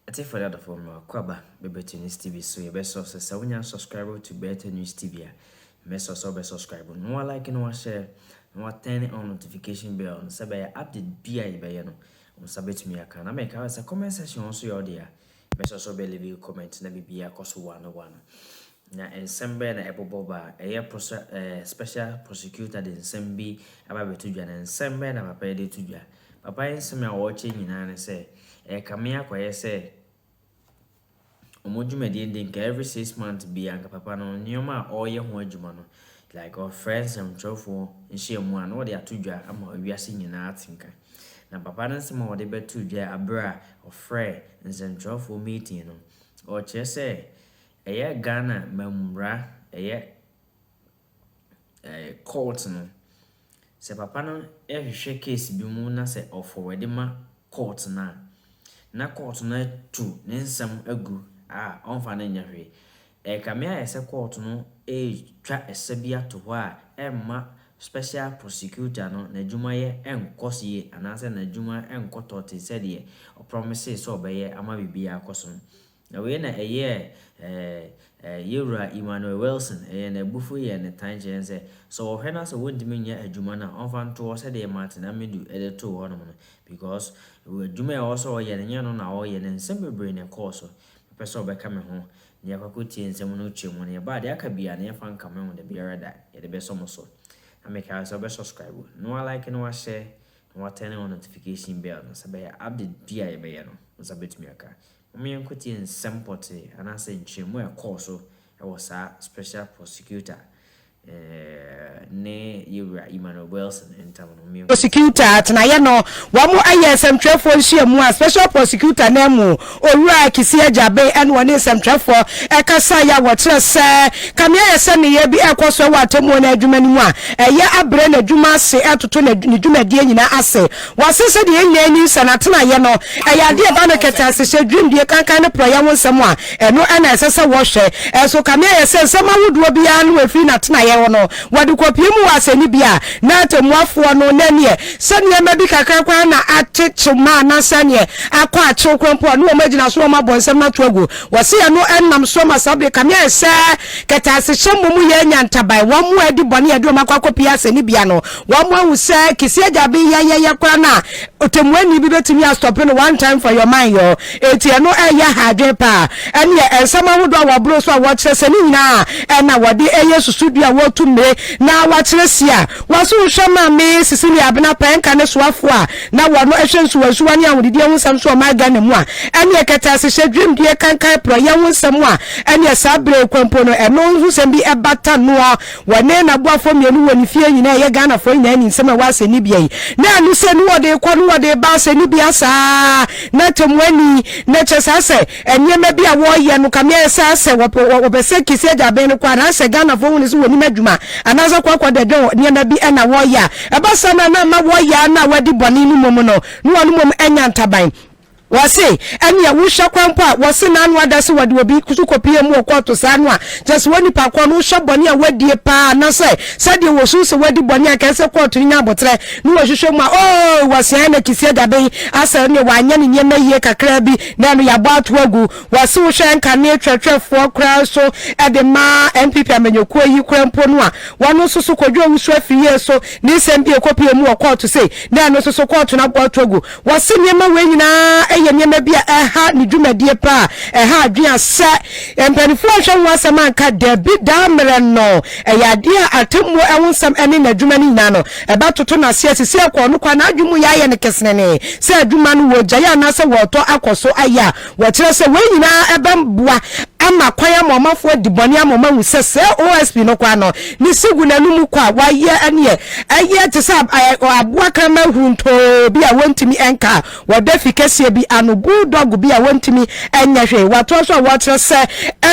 Ati for that for me, Kwaba, Better News TV. So your best source is when you subscribe to Better News TV. Best also be subscribe. No like, no share, no turn on notification bell. No say update BI by no. Sabet me I make a comment section also your dear. Best also be leave you comment na be a cost 101. Na ensemble na eboboba special prosecutor de nsembi aba betudwa na ensemble na papa de tudwa. Papa ensem a watching nyina na say kamea kwaye say omodwumade nka every 6 months bi anka papa no nyoma oye ho adwuma no like our friends and trofo nhyiamu an wo de atudwa ama wiase nyina atinka na papa no nsem wo de betudwa abra of friend and trofo meeting no o chese eye Ghana mamra eye court no se papa no ehwehwe case bi mu na se ofowede ma court na court na tu nsem agu onfa na nyahwe kamea ese court no twa esebia to ho emma special prosecutor no na dwuma ye enkosie anase na dwuma enkotote sede o promises so obeye ama bibia akoso na we na Yura Emmanuel Wilson na bufu ye na tangenze so ohena so wondimi nya adwuma na onfa nto sede Martin Amedu edeto ho no because adwuma ye also ye nya no na oye ne nsembebre ne course person obeka me ho ne yakwakotie nsem no twemu ne ba de aka bia ne fa nka me ho de biara da ye de be so make us subscribe no like no share no turn on notification bell no sabe update bia ye be ye no so betumi aka me yankotie nsem pote anase nchemu e course e was a special prosecutor ne Yura Emmanuel Wilson entamono prosecutor tanaye no wamo ayesem trefo nhyiamu a special prosecutor na mu owura Kissi Agyebeng en woni sem trefo ekasa ya wotre se kamia yese ne ye bi ekoso watemu na adwuma ni mu a eye abre na adwuma ase atoto na dwumadie nyina ase wasese de enya ni sanatena ye no eye de ba no keta ase hwedwindie kankan ne proya wonsem a eno na esese wo hwe eso kamia yese nsema wuduo bia no afi na tena ye wono wadu kopiemu waseni bia na temuafo no nanie sane ma bi kakra kwa na atechuma na sane akwa achokrompo no magina so ma bonsem na toagu wase ya no ennam so ma sabe kamia se ketase hyemmo mu ye nyantabai wamu adi bone adi ma kwa kopia aseni bia no wamu awu se Kissi Agyebeng ye kwa na otemuani bi betumi astop no one time for your mind yo etie no eya hadwe pa ene ensama wodo awobro so awo kyerese ni nyina na wode eye susudu a wotume na wakyerese waso hwema me sisili abena penka ne soafo a na wono ehwensu wansu ani awodidi ehusam so ma ga ne mu a ene ketase hwedwem die kankan pro ye hunsam a ene sabre kwampo no eno husam bi ebata no wone na boafo mienu woni fie nyina ye Ghana fo nyina ni nsem a wase ni bia na anu se no wode kwa no wode ba se ni bia sa na temwani na chesase enyema bia wo ye no kamia sase wopese Kissi Agyebeng kwa na se Ghana fo woni so woni madwuma anaza kwa de nyema bi na wo ya eba sana na ma wo ya na wadi boni ni mom no wonu mom enya ntaban wase ene ya wusha kwampo a wase na anu adase wade obi kusukopie mu okoto sanwa just woni pa kwa no hwa boni a wadie pa na se wo su se wadi boni a kese koto nya abotre no hwehwe mu a wase na Kissi Agyebeng asa ne wanya ne nyema yie kakra bi na no ya bato agu wase wo hwe nka ne twetwefo kra so ede ma MPP amenyokuo yi kwampo no a wono susu kodwo wusu afiye so ni sembi ekopie mu okoto se na no susu koto na bato agu wase nyema we nyina ye nyema bia ha ni dwumadie pa ha adwea se empanifo hwe wasam anka David damre no yade atemu ewonsam ene na dwuma ni nyina no ebatoto na se asisi akọ no kwa na adwumu ya ye ne kesene se adwuma no wo gya ya na se wo to akoso aya wo kire se we nyina ebamboa ama kwaya momafo diboni amoma wusese OSP no kwa no ni sigu na numu kwa waye ane aye te sa aboa krama hunto bi a wontimi enka wodafikesie bi anu bulldog bi a wontimi enyahwe wato so watre se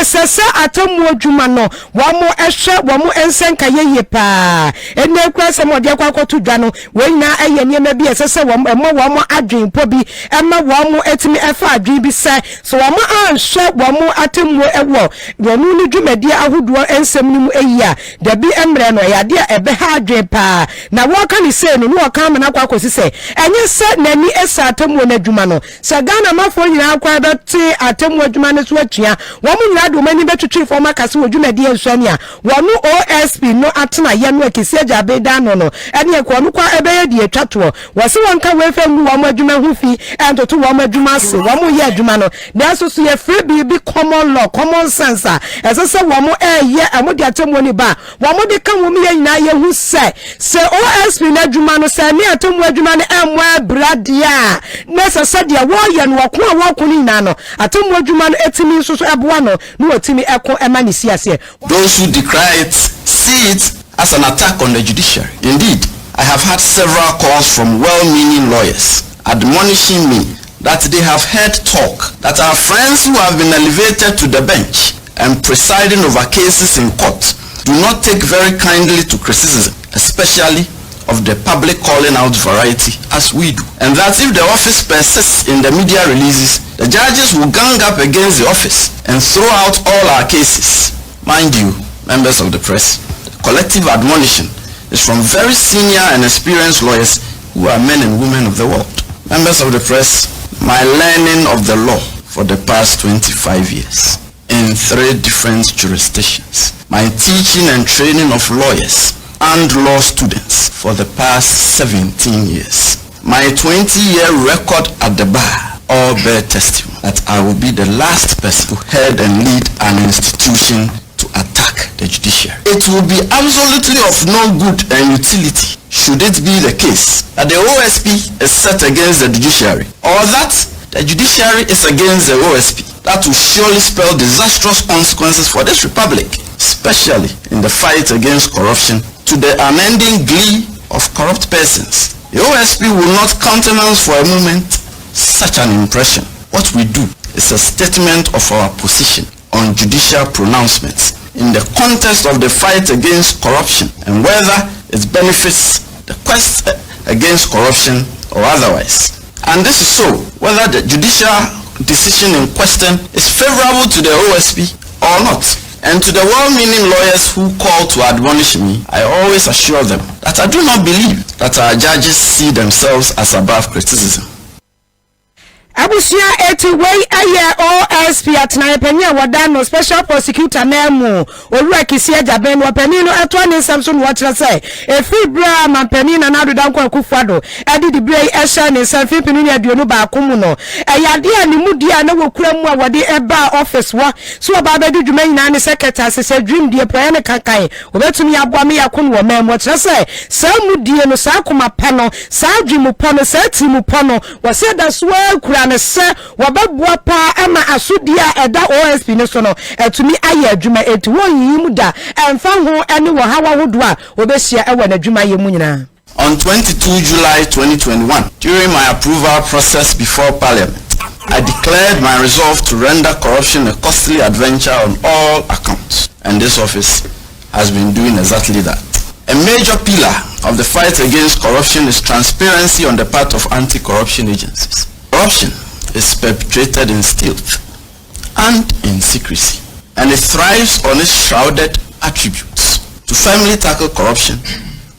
esese atamu adwuma no wamo ehwe wamo ensenka yeye pa ene kwa se mode kwa akoto dwa no wenya aye niema bi esese wamo adwen po bi ema wamo etimi efa adwen bi se so wamo anhwe wamo atamu mu ewo wonu ni dwumadi ahodoɔ ensɛm ni mu eyia da bi emre no ya de ebe ha adwe pa na wo ka ni se no wo ka mena kwa akosi se enye se nani esa atamu na adwuma no se Ghana mafo nyina kwa beti atamu adwuma ne so atua wo mu nyina do mani betwetwe fo makase wo dwumadi ensuani a wonu OSP no atena ye no Kissi Agyebeng da no ene ko no kwa ebe ye die twatwo wo se won ka we fa mu wo mu adwuma hu fi entoto wo mu adwuma se wo mu ye adwuma no na so ye free bi common law common sense a esese wo mu ye amodi atamu ni ba wo mu de kan wo mu ye nyina ye hu se OSP na adwuma no se ne atamu adwuma ne emwa bradia na sese de wo ye no wako a wako ni na no atamu adwuma no etimi so eboa no no otimi eko ema ni siase. Those who decry it see it as an attack on the judiciary. Indeed, I have had several calls from well-meaning lawyers admonishing me that they have heard talk that our friends who have been elevated to the bench and presiding over cases in court do not take very kindly to criticism, especially of the public calling out variety as we do. And that if the office persists in the media releases, the judges will gang up against the office and throw out all our cases. Mind you, members of the press, the collective admonition is from very senior and experienced lawyers who are men and women of the world. Members of the press, my learning of the law for the past 25 years in 3 different jurisdictions, my teaching and training of lawyers and law students for the past 17 years, my 20-year record at the bar all bear testimony that I will be the last person to head and lead an institution to attack the judiciary. It will be absolutely of no good and utility should it be the case that the OSP is set against the judiciary or that the judiciary is against the OSP. That will surely spell disastrous consequences for this republic, especially in the fight against corruption, to the unending glee of corrupt persons. The OSP will not countenance for a moment such an impression. What we do is a statement of our position on judicial pronouncements in the context of the fight against corruption and whether it benefits the quest against corruption or otherwise. And this is so whether the judicial decision in question is favorable to the OSP or not. And to the well-meaning lawyers who call to admonish me, I always assure them that I do not believe that our judges see themselves as above criticism. Abusia eti wey aye OSP atna penya wadano special prosecutor nemu Oluwa Kissi Agyebeng no pani no eto ne nsam so no kire say efi bra man pani na nado danko akufado edi di bra ehya ne nsam fi pinu ne aduonu ba akomu no eyade ani mudia na wokura mu a wode eba office wa so ba ba dudwuma nyina ne secretary se dream die prayer ne kankan obetumi aboa me yakon wo memo kire say sa mudie no sa akoma pa no sa adwumu pa no sa timu pa no wose da so akura ne se wababua pa ama asudia eda OSP ne so no etumi aye adwuma eti wonyi mu da emfa ho ene wo hawa hodo a obehia ewa na adwuma ye mu nyina. On 22 July 2021, during my approval process before Parliament, I declared my resolve to render corruption a costly adventure on all accounts, and this office has been doing exactly that. A major pillar of the fight against corruption is transparency on the part of anti-corruption agencies. Corruption is perpetrated in stealth and in secrecy, and it thrives on its shrouded attributes. To firmly tackle corruption,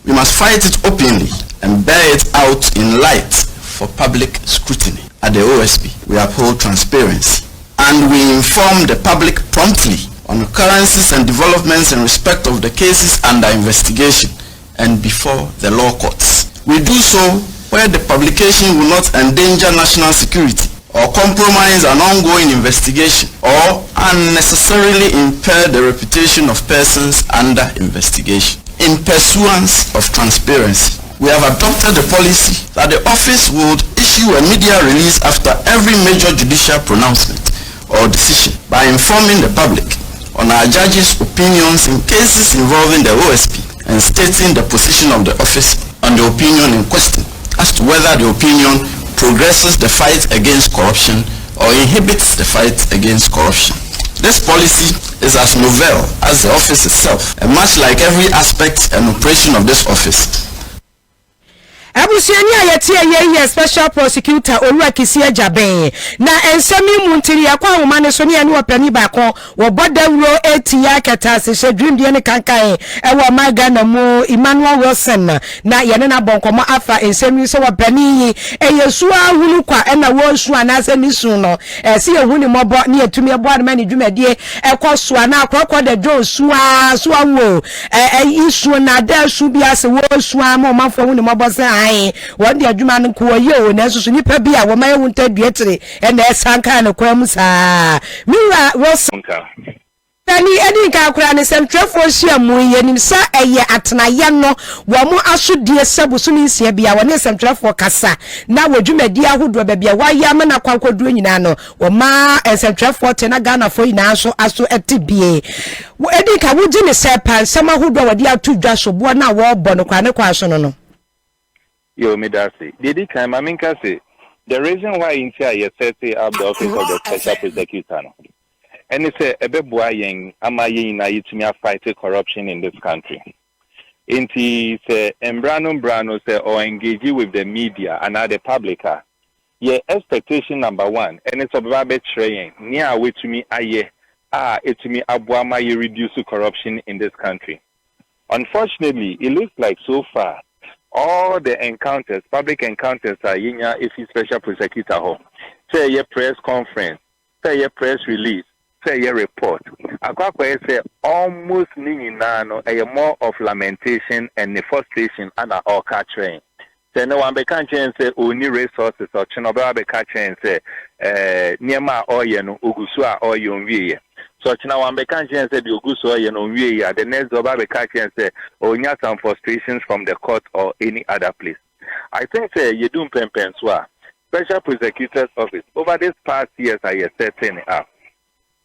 we must fight it openly and bear it out in light for public scrutiny. At the OSP, we uphold transparency and we inform the public promptly on occurrences and developments in respect of the cases under investigation and before the law courts. We do so where the publication will not endanger national security or compromise an ongoing investigation or unnecessarily impair the reputation of persons under investigation. In pursuance of transparency, we have adopted the policy that the office would issue a media release after every major judicial pronouncement or decision by informing the public on our judges' opinions in cases involving the OSP and stating the position of the office on the opinion in question as to whether the opinion progresses the fight against corruption or inhibits the fight against corruption. This policy is as novel as the office itself, and much like every aspect and operation of this office. Abusiani ayetie ye special prosecutor Oluwa Kissi Agyebeng na ensemi muntiri yakwa ahoma so ne ane opani baako wo bodawro etia ketase she dream de ne kankan e wo maga na mu Emmanuel Wilson na yene na bonkomo afa ensemi so wo pani yi eyesu ahunu kwa na wo su anase ni su no se ehuni mobo ne etumi ebo adema ne dwumadie ekoso na akrokọ de jo su wo isu na da su biase wo su ama mafo huni mobo se one day adwuma no ko ye o na so nipa bi a wo ma yewu ntaduetire e na esanka na kwam saa miwa Rosanka tani edi ka akura ne semtrefo hia mu yenim sa eye atenaye no wo mu asodie sabusu ni sia bia wo ne semtrefo kasa na wodwumadi ahodo ba bia wa ya na kwankwaduro nyina no wo ma semtrefo te na Ghana fo nyina so aso etibie edi ka wuji ne sepa sama ahodo wodi atudwa so bo na wo bo no kwa ne kwa so no Yo, Midasi. Didi time, I mean, say the reason why in here you set up the office of the special prosecutor, and it's a boy young, am I to me fight corruption in this country? Inti say Embrano say or engage with the media and the public. Yeah, expectation number one, and it's about betraying. Near way to me, it to me abuama you reduce corruption in this country. Unfortunately, it looks like so far. All the encounters, public encounters are in your special prosecutor home. Say your press conference, say your press release, say your report. Akwakwa say almost ninginano a more of lamentation and frustration and all catching. Say no one be catching say only resources or chinoba be catching say niema oye no ugusua oye onwie. So now I'm becoming say the Oguso you the next job I become say onya some frustrations from the court or any other place. I think say you do pempenswa special prosecutor's office over this past years I setting up.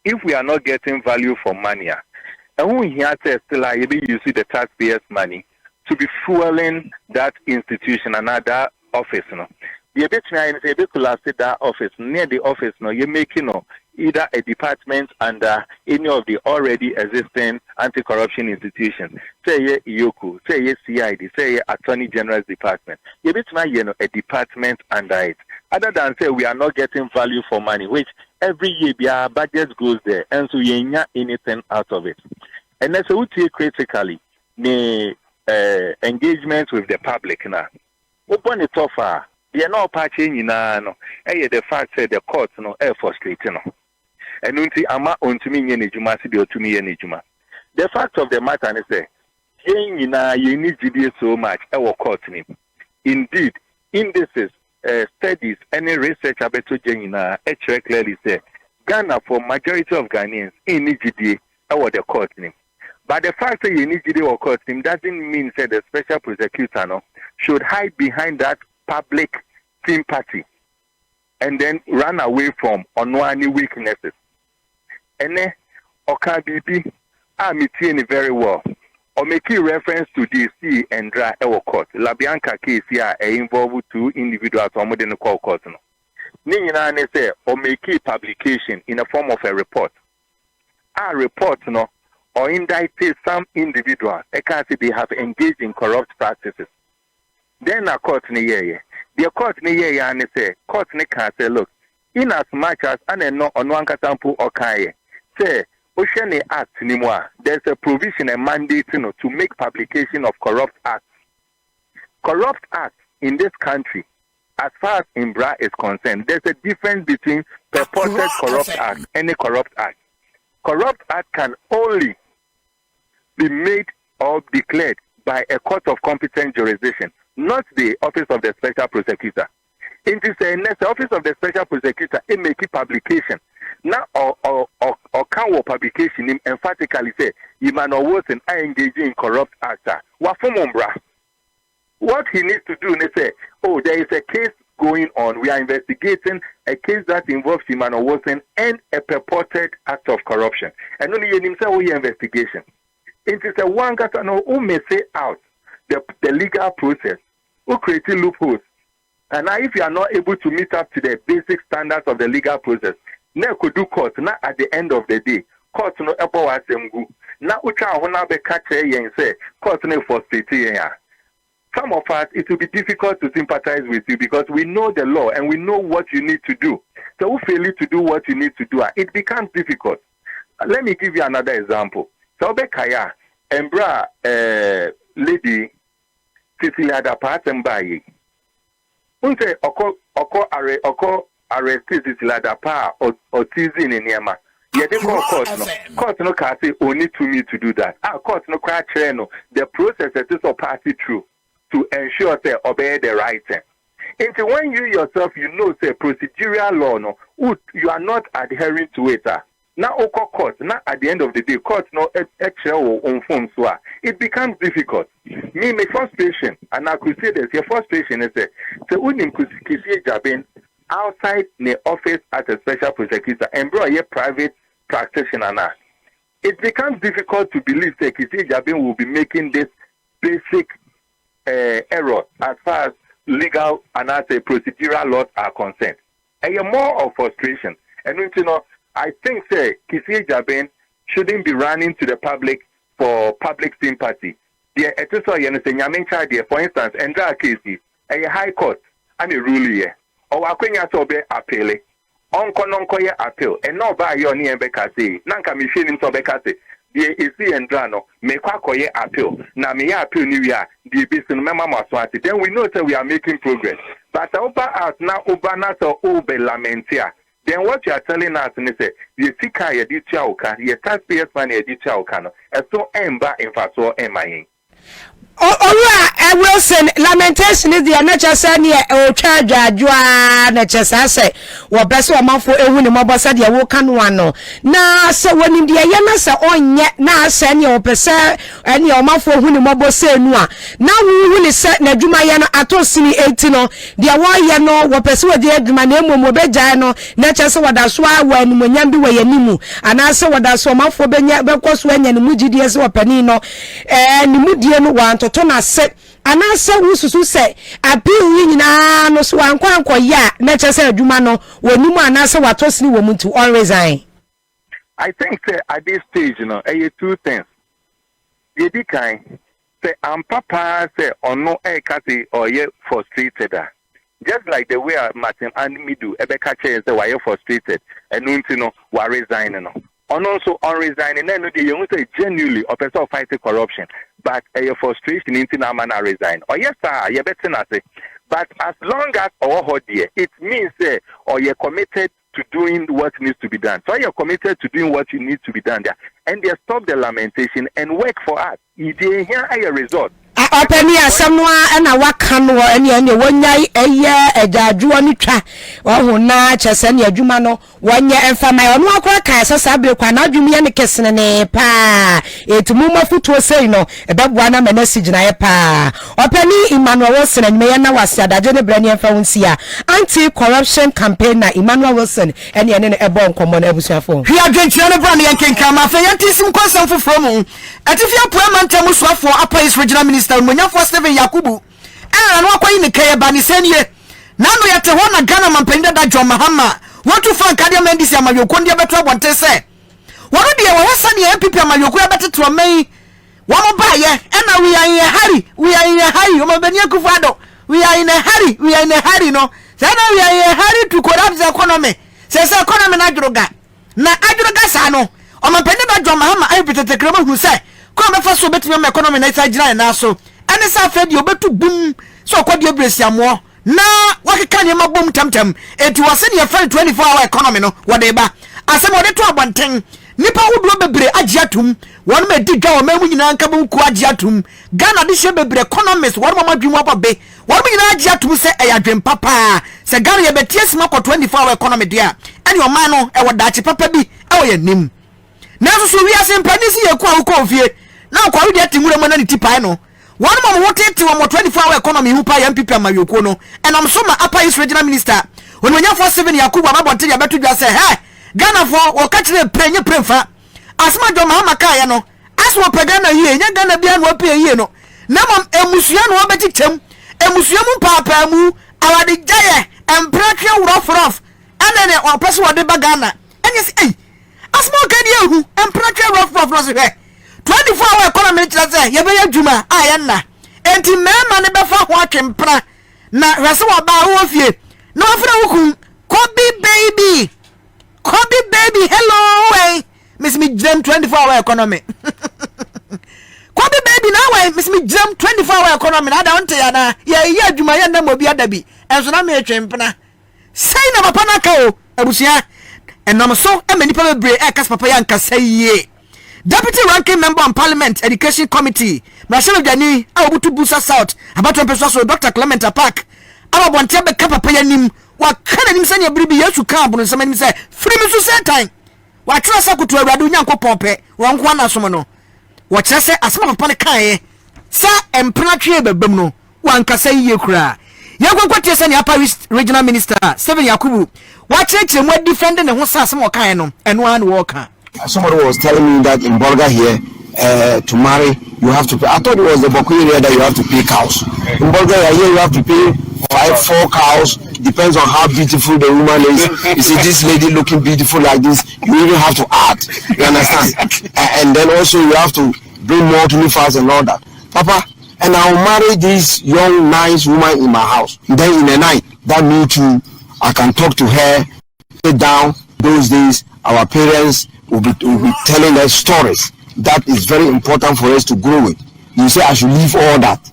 If we are not getting value for money, and we here say still I be using the taxpayers' money to be fueling that institution and that office, no. The bit me say be that office near the office, no, you making no. Either a department under any of the already existing anti-corruption institutions. Say Yoku, say CID, say Attorney General's Department. You bit my a department under it. Other than say we are not getting value for money, which every year our budget goes there, and so you ain't anything out of it. And that's what we critically the engagement with the public now. Open it offer. They are not patching in the fact that the courts no frustrating. And unti ama ontumi nyene juma si de otumi yene juma. The fact of the matter is say you need GDA so much our court name. Indeed, indices, studies, any research about to clearly say Ghana for majority of Ghanaians in GDA our the court name. But the fact that you need GDA or court name doesn't mean that the special prosecutor no should hide behind that public sympathy and then run away from any weaknesses. And then, Okabibi, I'm very well. Or making reference to DC and dry our court. Labianca case here involved two individuals or more than a call court. Nina say or make publication in a form of a report. A report no or indicted some individuals. I can't say they have engaged in corrupt practices. Then a court the court and say court can say look, in as much as no on one katampu or kaye. Say, Ocean Act anymore. There's a provision, a mandate, to make publication of corrupt acts. Corrupt acts in this country, as far as Imbra is concerned, there's a difference between purported corrupt act and a corrupt act. Corrupt act can only be made or declared by a court of competent jurisdiction, not the office of the special prosecutor. In this the office of the special prosecutor, it make a publication. Now, or can publication emphatically say, Emmanuel Wilson, I engage in corrupt actor. What he needs to do, they say, oh, there is a case going on. We are investigating a case that involves Emmanuel Wilson and a purported act of corruption. And only himself will investigation. It is a one who may say out the legal process, who create loopholes. And now, if you are not able to meet up to the basic standards of the legal process, now could do court. Now at the end of the day, court no ever was them go. Now ucha hona be catch and say court no frustrate ya. some of us, it will be difficult to sympathize with you because we know the law and we know what you need to do. So we fail to do what you need to do, it becomes difficult. Let me give you another example. So Bekaya, Embra, lady, Cecilia da Patembaye. Unse oko arrested Cecilia da Pa or teasing in Yama. Yeah, they call court no. Court no can say only to me to do that. Court no quite no. The process is a party through to ensure they obey the right thing. And when you yourself, you know, say procedural law, no, you are not adhering to it. Now, court, now at the end of the day, court no extra on phone, so it becomes difficult. Me, my frustration, and I could say this, your frustration is that the unim Kissi Agyebeng outside the office as a special prosecutor and bro, a private practitioner now. It becomes difficult to believe that Kissi Agyebeng will be making this basic error as far as legal and as a procedural laws are concerned. And you're more of frustration. And you know, I think say Kissi Agyebeng shouldn't be running to the public for public sympathy. The for instance, and that case a high court and a rule here. Or akwenya so be appeal. Onko ye appeal. And no ba yo ni embeka say. Nanka mi hwe nim so beka say. The esi endra no me kwa koye appeal. Na me ya appeal ni wi a the besin mema maso ati. Then we know that we are making progress. But over us now over na so obe lamentia. Then what you are telling us is say the sika ye di chaoka, ye taxpayers money ye di chaoka no. So emba infaso emayin. Ora Wilson lamentation is the nature say near o charge adwa na chesa say wo bese o manfo ehu ni mobo say de wo kan wan no na say woni de ye na say onye na say ne o pese ene o manfo ehu ni mobo say nu a na wo hu ni say na adwuma ye no atosini 80 no de wo ye no wo pese wo de adwuma na emom obegya no na chese wada so awa ni monyam bi wo ye nimu ana say wada so manfo benya bekoso anya ni mugidie say opani no ni mudie no wan toto na se anase wususu se appeal wi nyina no so ankwankwa ya na chese adwuma no wonimu anase watosini wo muntu on resign. I think at this stage, you know, two things. The kind say papa say or no kasi or ye frustrated. Just like the way Martin and me do, Ebeka say why you frustrated and you know why resigning. And also on resigning, then you say genuinely or person fighting corruption. But your frustration into na man resign. Or yes, sir, you better not say. But as long as our dear, it means or you're committed to doing what needs to be done. So you're committed to doing what you need to be done there. And they stop the lamentation and work for us. Here are your results. Openi asamwa na waka no ene wonyai eye adwadwo ni twa wo na chese ne adwuma no wonye emfama ono akwa kan sasa be kwa na adwuma ne kesene ne pa etumu mafutuo sei no ebeboa na message na ye pa openi Emmanuel Wilson enye na wase adaje ne brani emfa wonsia anti corruption campaign na Emmanuel Wilson ene ne ebo nkomo na abusuafo hwi adwentua ne brani yenkenka ma fa yantisim konsam foforo mu atifia poema ntemu soafo apais regional minister Monyafo Steven Yakubu no akwayi ne kaya ba ni senie nanu yete ho na Ghana mampenda da John Mahama wotu fan kadia mendisi amayoko ndia beto abonte se wono de wo hesa ne MPP amayoko abeteto mai wo mo baye na we are in a hurry o mabani akufado we are in a hurry no say na we are in a hurry to collapse the economy say economy na adroga sa no o mampenda da John Mahama ayipetete krema hu say ko me fa so betimi am economy na isa gina na so ene sa fa di obetu bum so ko di obresiamo na wakeka ne mabom tamtam eti wase ne fa 24-hour economy no wode ba asem wode to abanten nipa wodo bebre agiatum won ma di dwa o ma mu nyina nka bu ku agiatum Ghana de she bebre economists won ma madwum ababe won mu nyina agiatum se eyadwen papa se Ghana ye betie sima ko 24-hour economy dia ene o man no e wodachi papa bi e wo ye nim na so wi asem panisi ye ku akọ ofie na kwa wi de timure mo na ni tipai no one mom wotete wo 24-hour economy hu pa MPP amayoko no and am so ma upper east regional minister when Monyafo Steven Yakubu ababonte ya betu dwa say hey Ghana for wo ka kire prenye prefa asma John Mahama ka ya no aswo pagana yie nya Ghana bia no pe yie no na mom emusua no obetichem emusua mu papa mu awade jaye emprekwe rof anene o pese wo de bagana enye say hey asma ka dia hu emprekwe rof no say 24-hour economy say ye be adwuma ayenna enti mema ne befa ho atwempra na hwese wo ba wo fie na ofra hukum Kobe baby hello way miss me jam 24-hour economy Kobe baby now way miss me jam 24-hour economy na da onte ya na ya adwuma ya na mobi adabi enso na me atwempna sei na papa na ka o abusia enam so e mani papa bre e kas papa ya nkasa yie Deputy Ranking Member on Parliament Education Committee Marshal Dani Abutu Busa South Abato Peso Dr. Clement Park Ababonte be kapa pa yanim wa kana nim sanya bribi yesu ka abono nsema say free me so say time wa twa sa kutu awrade nyankopon pe won kwa na som no wa kire say asema papa ne kan sa empena twe bebam no wa nkasa yiye kura yakwakwate sanya apa regional minister Steven Yakubu wa kire mu defend ne ho sa asema kan no eno an wo ka. Somebody was telling me that in Bolga here, to marry, you have to pay. I thought it was the Boku area that you have to pay cows. In Bolga here, you have to pay 4 cows. Depends on how beautiful the woman is. You see this lady looking beautiful like this, you even have to add. You understand? And then also you have to bring more to me fast and all that. Papa, and I'll marry this young, nice woman in my house. Then in the night, that means I can talk to her, sit down. Those days, our parents will be telling us stories. That is very important for us to grow with. You say I should leave all that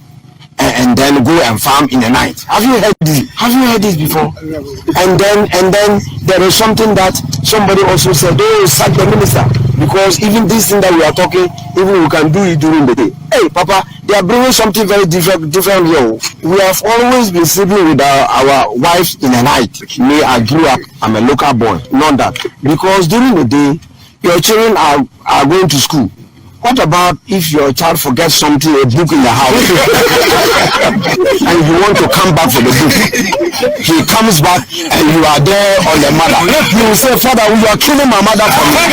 and then go and farm in the night. Have you heard this? Have you heard this before? And then there is something that somebody also said, oh, sack the minister, because even this thing that we are talking, even we can do it during the day. Hey, Papa, they are bringing something very different here. We have always been sleeping with our wives in the night. Me, I grew up, I'm a local boy, not that. Because during the day, your children are going to school. What about if your child forgets something, a book in the house, and you want to come back for the book? He comes back and you are there on the mother. You will say, Father, you are killing my mother for me.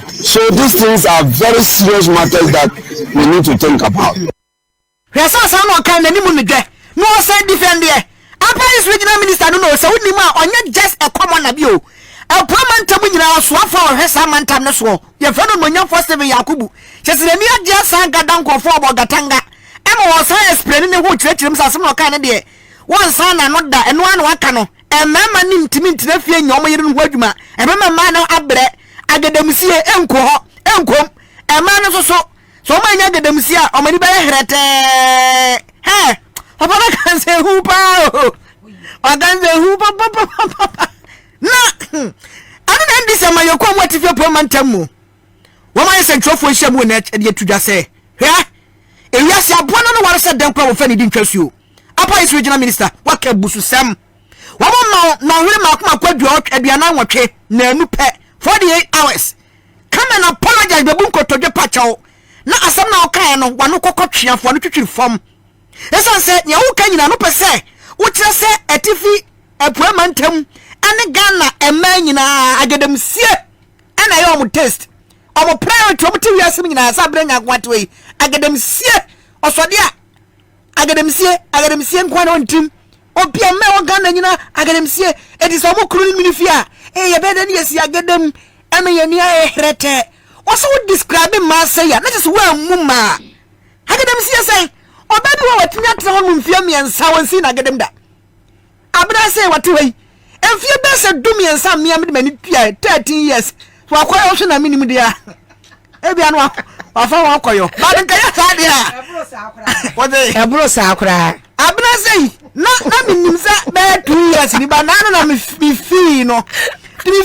So these things are very serious matters that we need to think about. No say defend there. Apa is regional minister no say we ma onye just a common abio. A promantam nyina so afa ohwesa mantam ne so. Ye fa no monyan for Steven Yakubu. Chese ni adia san gadan kofo obogatanga. Ema wo san explain ne ho kirekirim sasem no kan ne de. Won san na no da eno an waka no. Emama ni ntimi ntira fie nyom yire no ho adwuma. Emama ma na abre agadamsie enko ho enkom. Ema no so ma nya agadamsie a omani ba herete. He papa na kan se hu pa o. Oganze hu papa. Na ana ndi se ma yoko motifie promantam mu. Wama yese ntrofo hyiamu na de tudwa se. Hwe ewiase abono no ware se den kwa wo fa ni di ntwasuo. Apa is regional minister waka busu sam. Wama na hwere makoma kwadua aduana nwotwe na anu pe 48 hours. Come and apologize bebu nkotodwe pachawo. Na asam na okan no wano kokotweafo no twitwiri fam. Esa se nya wo kan nyina no pese wo kire se atifi apuamantam ane Ghana ema nyina agadamsie ana ye omo test omo priority omo ti wiase nyina sa branya kwatwe agadamsie osode a agadamsie nkwa no ntim obia me wo Ghana nyina agadamsie edi so omo kru ni minifia ye beda ni yesi agadam eme ye ni aherete oso describe ma say ya na just wa muma agadamsie say obedu wa watimi atra ho mfia miensa wonsi na agadam da abra say watwe efie bese dumiensa mia me mani tua 13 years wa kwayo so na minim dia ebia no wa fa wa kwayo ba den kaya sa dia ebro sa akra abra say na minim sa be 2 years ni ba na mi fi no mi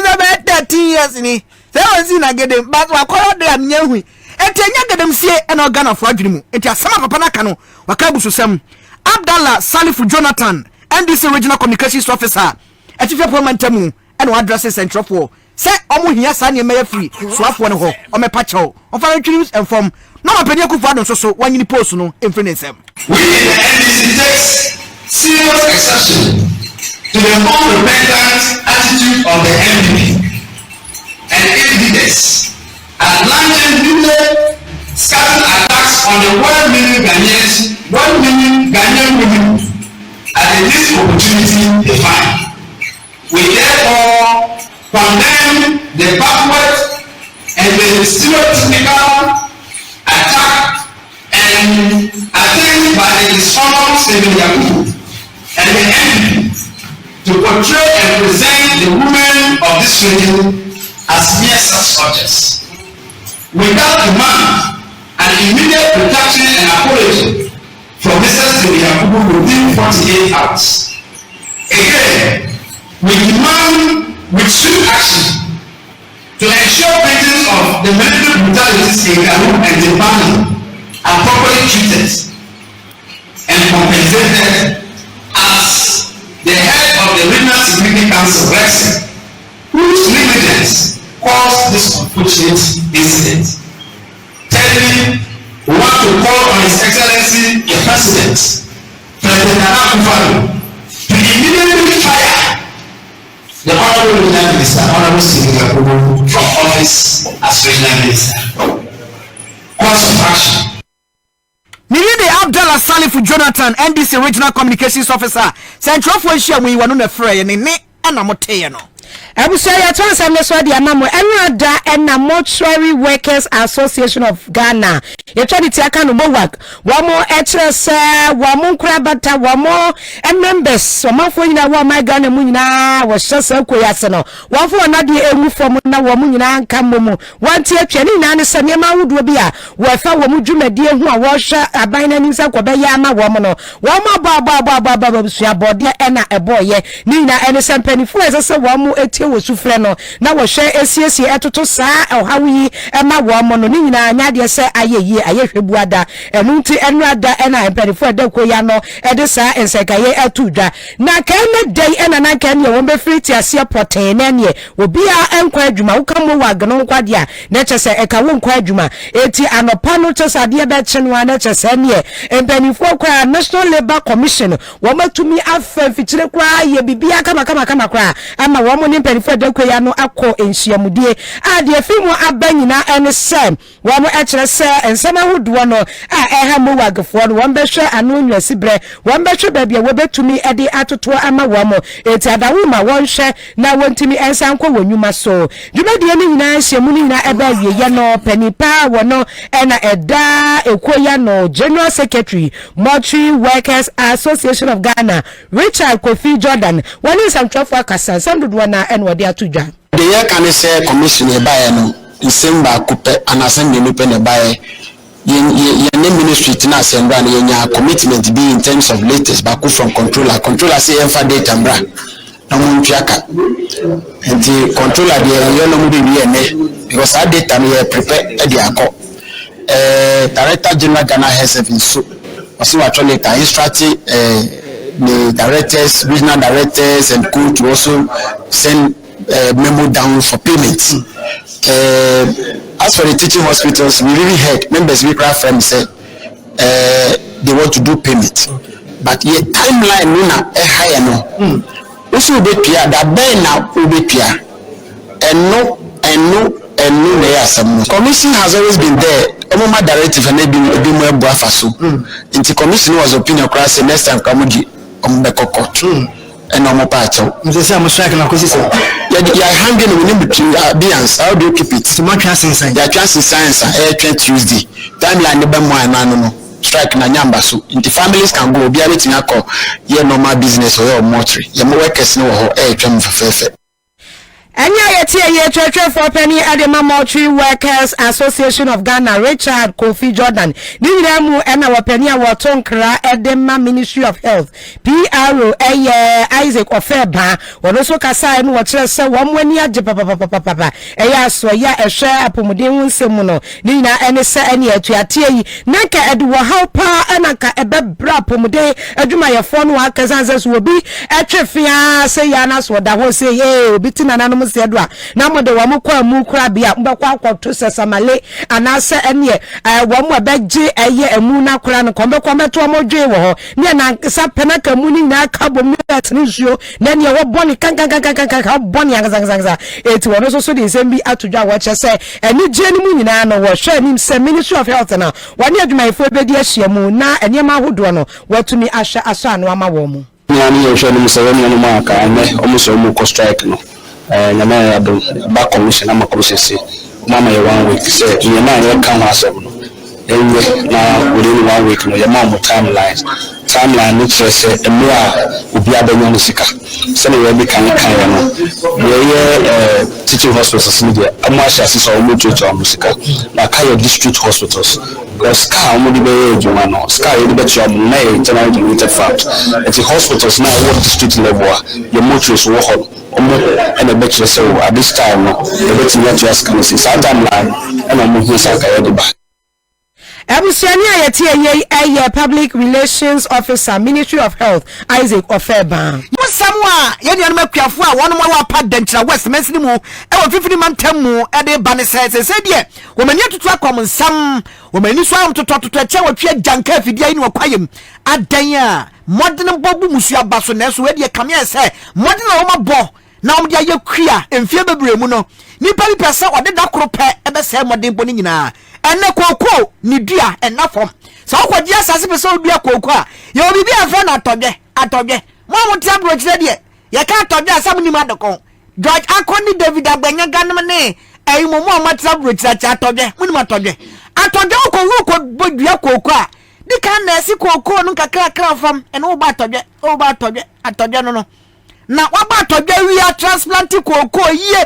za be 13 years ni se wonsi na gede ba wa kwayo de amnya hu etenya gedem sie e na Ghana fo adwene mu enti asama papa na ka no wa ka busosam Abdallah Salifu Jonathan NDC Regional Communications Officer Atifi Promantamu and one address central for say omo hia sa ne meya free so afo ne ho o me pacho o fa twins and from na mapenia ku fado so wanyini post no emfenesem we in the NDC takes serious exception to the unrepentant attitude of the enemy and its leaders as launching brutal scattered attacks on the 1 million Ghanaian women at the least opportunity they find. We therefore condemn the backward and the stereotypical attack and attempt treated as mere subjects. Without demand, an immediate retraction and apology from Mr. Yakubu within 48 hours. Again, we demand with swift action to ensure victims of the military brutalities in Cameroon and Zimbabwe are properly treated and compensated as the head of the Regional Security Council, Rex, whose negligence caused this unfortunate incident. Thirdly, we want to call on His Excellency the President, President Akufo, to immediately fire the Honorable Regional Minister, Honorable Senior from office as Regional Minister. Course of action. Miride Abdallah Salifu Jonathan, NDC Regional Communications Officer, Central for Asia, we were no free and Anamoteno. Abusia ya tonsa mmeso di amamo enrada na Mortuary Workers Association of Ghana. Ye twadi ti aka no mowak. Wamo etrese, wamo krabata, wamo members, wamafo nyina wa my Ghana mu nyina wo hyese koyase no. Wafo na de emu fom na wamo nyina nka momu. Wanti atwa ni nyina ne seme ma wudo bi a wo fa wamo dwumadie hu a wo hwa aban na nimsa kobeya ama wamo no. Wamo ba busua bode na eboye. Ni nyina ene sempanifu esese wamo etie wo sufre no na wo hwe esiesie etoto saa ohawi ema wo mo no ni nyina nyade se ayeye ayehwebuada enunti enrada ena emperifu edeko ya no ede saa ensekaye atudwa na kane dei ena na kane wo be free tiasie poten na ne obi a enkwa adwuma wo kamo wa gno nkwade a na chese eka wo nkwa adwuma eti anopa no chese ade be chenwa na chese ne emperifu kwa National Labour Commission wo matumi afa fitire kwa ye bibia kama kwa ama wo mo ne emperifu edeko ya no akọ enhyiamudie ade afimu abanyina ene se wo mo ekire se ensema hodo no a eha mo wagfo no wo mbehwe anu nwasibre wo mbehwe babia wo betumi ede atoto ama wo mo eti adawo ma wo nhwe na wontimi ensankọ wonwuma so dwumadie ni nyina hyiamu ni nyina eba wiye no panipa wo no ena eda ekoya no General Secretary Mortuary Workers Association of Ghana Richard Kofi Jordan woni samtrafo akasa samdodo na enwode atudwa the year can say commission e buy no December coupe anasem ne pe ne buy ye ministry na assemble na yenya commitment be in terms of latest back from controller say enfa data mbra na mo ntwaka and controller dey you no mo be ene because that data no prepare e dey akọ director general Ghana Health so also actually the strategy the directors, regional directors and co to also send memo down for payments. As for the teaching hospitals, we really heard members of Accra Fm say they want to do payment. But yet timeline nuna higher no. Also be pia that ben now be pia. And no commission has always been there. Omoma directive and be more buafa so. Inti commission was opinion class next time kamuji ombekoko. And omo pacho. Mzee I'm striking na kosi say. Ya hanging within between beings. How do you keep it? So my chance inside. Ya chance science Tuesday. Timeline ne be mo no. Strike na nyamba so. Inti families can go obi a betin akọ ye normal business or mortuary. Ye mo workers no ho twam fefefe. Anya yeti ye church for penny Adema Mortuary Workers Association of Ghana Richard Kofi Jordan Diniramu ena wapeni a Tonkra Adema Ministry of Health PRO Isaac Ofeba wonoso kasa enu wachire se wamwani agye papa eya so ya ehwe apomuden hunsemu no nina ene se ene atuate yi naka edu wo haupa enaka ebebra apomuden adwuma ye fo no akazanze so obi etwefia se ya na so da ho se obi tinana sedwa na mo de wo mo kwa mu kura bia mbekwa akwoto sesamale anase ene wo mo begye eye emu na kura no kombekwa meto mo dwe wo ho ne na sa penaka mu ni na kabo mu atnisuo na ne wo boni kankankankankan boni angazangza eti wo no so de sembi atodwa wo chese eni je ni mu nyina no wo hwe ni se Ministry of Health na wani adwumayefo bedi ahyiamu na enema hodo no watumi ahwe aso anu ama wo mu nyani ye hwe ni se woni no ma ka ame omuso mu ko strike no nyama ya do back commission ama commission say mama ye 1 week say nyama ye kan asem no enwe na within 1 week no yama mo timeline timeline which is a more Ubiaba Sika. So we can teaching hospitals media. A much as our literature musica, like higher district hospitals. Because Sky only be Jumano, Sky only bet your May general limited fact. At the hospitals now what district level your motorists will hold and a bet so at this time the bet you just can see timeline and I'm moving Saka. Ebusiani ayeti Public Relations Officer, Ministry of Health, Isaac Ofeba. You somewhere, you know, make your four one more part denture West Messinimo, and 50 man temu at the banner says, said, yeah, woman yet to track common some woman you swam to talk to a chair with your junk if you didn't acquire at Danya. Modern Bobu Musia Bassones, where you come here, say, modern Oma Bo, now they are clear and fear the Bremuno. Nipali person or the doctor pet ever say modern bonina. And the cocoa ni dia and not from so what just as if so be a cocoa you'll be a friend at Toge one tap which ready you can't talk just some Madoko George Akoni David Agyebeng Ganamane a more matter which such at Toge Munimatoge at Toge could be a cocoa the can see cocoa no crack from and over Toge at Toge no now what about Toge we are transplanting cocoa ye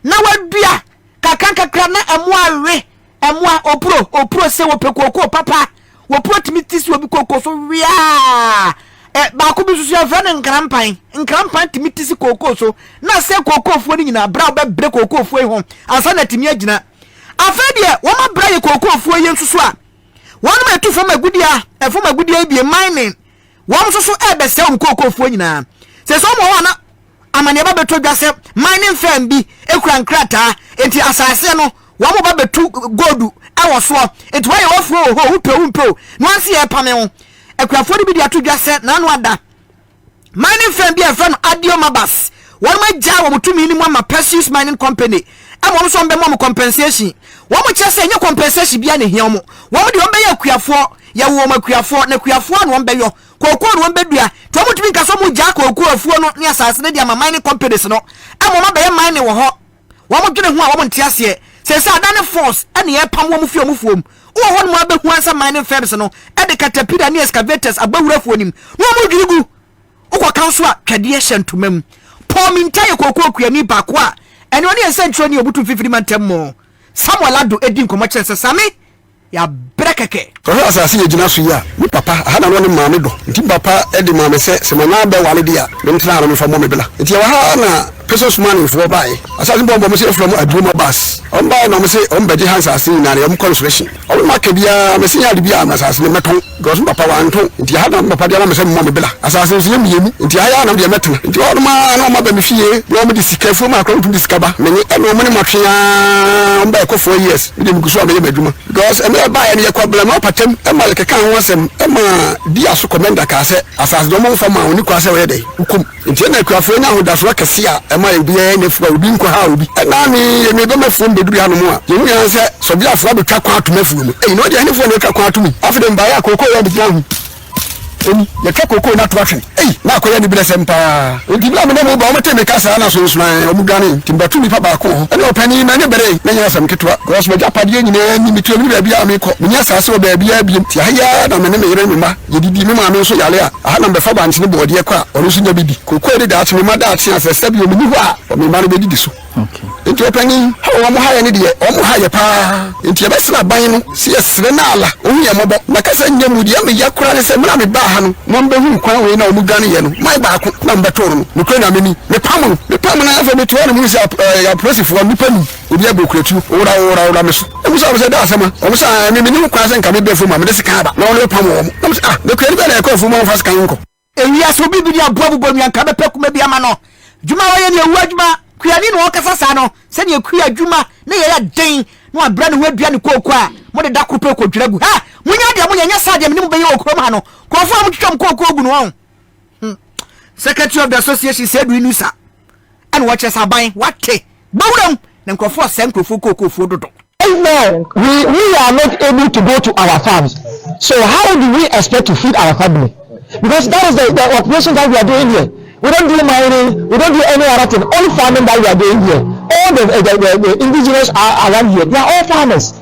now what beer Kakanka crana and one Emwa opro se wo pekoko papa wo protimitis wo bikoko so wia ba ko bi susu afa ne nkrampan timitis kokoko so na se kokofo ni nyina bra be bre kokofo yi ho ansa na timi agina afa de wo ma bra ye kokofo yi nsusu a won ma tu fo magudia efo magudia bi mining won susu be se kokofo nyina se so mo wana amane ba beto dwa se mining firm bi ekura nkrata enti asase no wamo ba betu godu ewo so it why you ofro ho upe no anse e pame ho ekwafo ni bi dia to dwa se na no ada mining firm bi e fa no adio mabas won ma ja wo mutumi ni mo ma Precious Mining Company e mo so mbe mo compensation wo mo chese nye compensation bia ne hia mo wo mo de won be ya kuafo ya wo ma kuafo na kuafo no won be yo kokko no won be dua to mutumi nka so mo ja kokko afuo no ne asase ne dia ma mining companies no e mo ma be ya mining wo ho wo mo dwene ho a wo mo ntiase say adane force ene ye pam wo mu fuom wo ho no abehu ansa mining firms no e de caterpillar ne excavators agbawurafuo nim wo mu dwirigu ukwa kanso a twade hyentomam pom ntaye kokko kuani bako a ene oni ensancho ne obutu 50 man temmo Samuel ado edi nkomo kyerese sami ya brekeke ko asase ye gina so ya mi papa ha na no maame do nti papa e de maame se manya be wale dia me ntana no fa mo me bela nti wa ha na Precious Mining for buy asase bombo mo se from Agyebeng bus on buy no mo se on beje hansa asase na re mo consolation o ma ke bia me se ya de bia asase ne meton because papa wa nto nti ha na papa dia na me se mo me bela asase so ye miemu nti ha ya na de meton nti o ma na ma ba me fie no mo de sika fo ma akron tu diskaba me ni e no mo ne matwea on buy ko 4 years de mi kuso ameye madwuma because e buy ne yakwa ma patem e ma ke kan ho asem e ma dia so commander ka se asase do mo fa ma oni kwa se we dey hukum nti na kwafo nya ho da so kase a ma ebi ne fura obi nko ha obi na mi be ma fo mbedu ya no mo a ye hu ya se so bia afra be twa kwa atoma fu no no de ne fo ne twa kwa atumi afde mba ya kokko ya de hu eni ye twa kokko na twa twen na akoya ni bi le sempa odi bla me ne mo ba o mete me kasa na so so o mu gane timbatu mi pa ba ko ene opani na ne bere na nya sam ketwa because me japade nyina ni mi tu mi ba bia me ko me nya sase o ba bia bi ti haya na me ne me yere mi ma ye didi mi ma me so yale a ha na be fa ba ntine bode ye kwa o so nya bidi kokko de da atme ma da ate ase sabi o mi ni ho a o mi ma no be didi so okay enti opani ha o mo ha ye ne de o mo ha ye pa enti be sna ban no si esre na ala o hu ye mo bo na kasa nya mu de me ya kura ne se me na me ba ha no mo be hu kwan we na o mu gane ye no mai ba ko na mbe toro no ko na me ni me pam na afa me to na mu ya pressifo ni pani obi abokuretu ora me so e musa se da asema o musa me ni kwan se nka me be fu ma me de sika ba na o le pam wo mo me ko ni be na ko fu mo fa sika nko ewia so bibi dia bobo nwa nka be pekuma bi ama no djuma wa ye ne ewu adjuma kuani no okasa sa no se ne kuya adjuma ne ye ya den no abra ne ho adua ne kokko a mo de da kope ko dwiragu ha munya dia munya nya sa dia me ni mo be ye okrom ha no ko fu am twam kokko ogu no Secretary of the Association said we knew sir and watch us buying what bawum na nkofo senkrofo kokofo dodo. No, we are not able to go to our farms. So how do we expect to feed our family? Because that is the operation that we are doing here. We don't do mining, we don't do any other thing. Only farming that we are doing here. All the indigenous are around here. They are all farmers.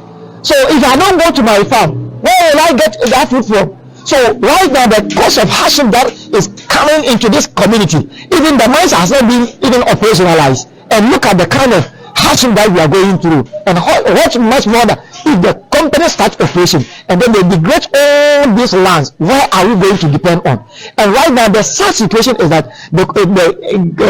So if I don't go to my farm, where will I get that food from? So right now, the cost of hardship that is coming into this community, even the mines has not been even operationalized. And look at the kind of hardship that we are going through, and what much more that if the company starts operation and then they degrade all these lands, where are we going to depend on? And right now, the sad situation is that the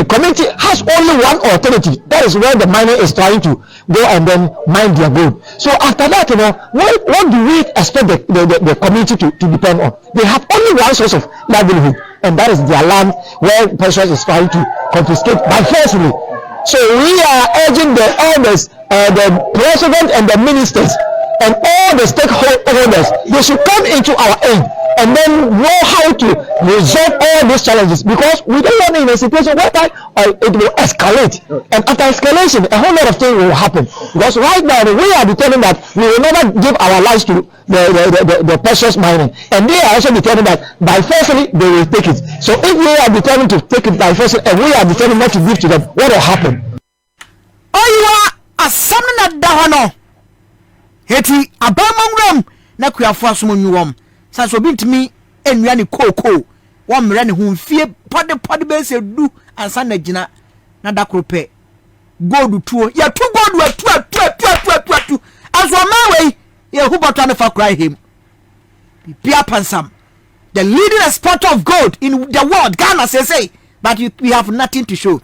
community has only one alternative. That is where the miner is trying to go and then mine their gold. So after that, what do we expect the community to depend on? They have only one source of livelihood, and that is their land, where Precious is trying to confiscate by forcefully. So we are urging the elders, the president and the ministers and all the stakeholders, they should come into our aid and then know how to resolve all these challenges, because we don't want in a situation whereby it will escalate, and after escalation a whole lot of things will happen. Because right now we are determined that we will never give our lives to the precious mining, and they are also determined that by forcefully they will take it. So if we are determined to take it by forcefully and we are determined not to give to them, what will happen? Oh, you are a something that down. Heti abamam na kuafo asom nyuwom sanso bintimi enua ne koko wo mre ne ho fie pode be se du ansa na gina na dakrope gold tuo ya tu gold atu aso mawe ye huboto ne fa cry him pia pansam the leading exporter of gold in the world. Ghana say but we have nothing to show.